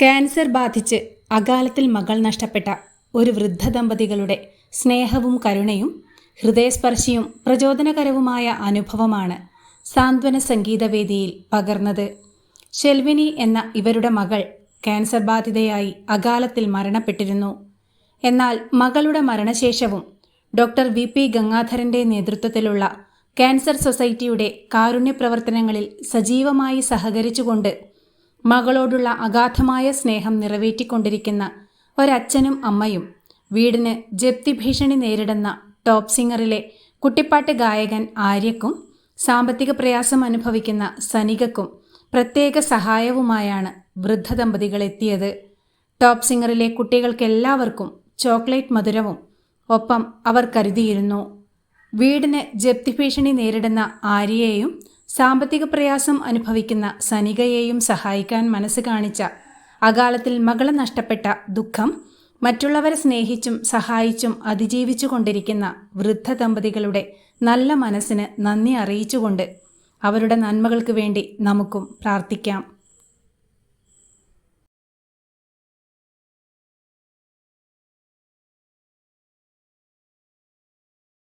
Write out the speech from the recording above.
Cancer ബാധിച്ച് അകാലത്തിൽ മകൾ നഷ്ടപ്പെട്ട ഒരു വൃദ്ധ ദമ്പതികളുടെ സ്നേഹവും കരുണയും ഹൃദയസ്പർശിയും പ്രചോദനകരവുമായ അനുഭവമാണ് സാന്ത്വന സംഗീതവേദിയിൽ പകർന്നത്. ഷെൽവിനി എന്ന ഇവരുടെ മകൾ ക്യാൻസർ ബാധിതയായി അകാലത്തിൽ മരണപ്പെട്ടിരുന്നു. എന്നാൽ മകളുടെ മരണശേഷവും ഡോക്ടർ വി.പി. ഗംഗാധരന്റെ നേതൃത്വത്തിലുള്ള ക്യാൻസർ സൊസൈറ്റിയുടെ കാരുണ്യ പ്രവർത്തനങ്ങളിൽ സജീവമായി സഹകരിച്ചുകൊണ്ട് മകളോടുള്ള അഗാധമായ സ്നേഹം നിറവേറ്റിക്കൊണ്ടിരിക്കുന്ന ഒരച്ഛനും അമ്മയും വീടിന് ജപ്തി ഭീഷണി നേരിടുന്ന ടോപ്പ് സിംഗറിലെ കുട്ടിപ്പാട്ട് ഗായകൻ ആര്യക്കും സാമ്പത്തിക പ്രയാസം അനുഭവിക്കുന്ന സനികക്കും പ്രത്യേക സഹായവുമായാണ് വൃദ്ധ ദമ്പതികൾ എത്തിയത്. ടോപ്പ് സിംഗറിലെ കുട്ടികൾക്കെല്ലാവർക്കും ചോക്ലേറ്റ് മധുരവും ഒപ്പം അവർ കരുതിയിരുന്നു. വീടിന് ജപ്തി ഭീഷണി നേരിടുന്ന ആര്യയെയും സാമ്പത്തിക പ്രയാസം അനുഭവിക്കുന്ന സനികയെയും സഹായിക്കാൻ മനസ്സ് കാണിച്ച അകാലത്തിൽ മകളെ നഷ്ടപ്പെട്ട ദുഃഖം മറ്റുള്ളവരെ സ്നേഹിച്ചും സഹായിച്ചും അതിജീവിച്ചു കൊണ്ടിരിക്കുന്ന വൃദ്ധ ദമ്പതികളുടെ നല്ല മനസ്സിന് നന്ദി അറിയിച്ചുകൊണ്ട് അവരുടെ നന്മകൾക്ക് വേണ്ടി നമുക്കും പ്രാർത്ഥിക്കാം.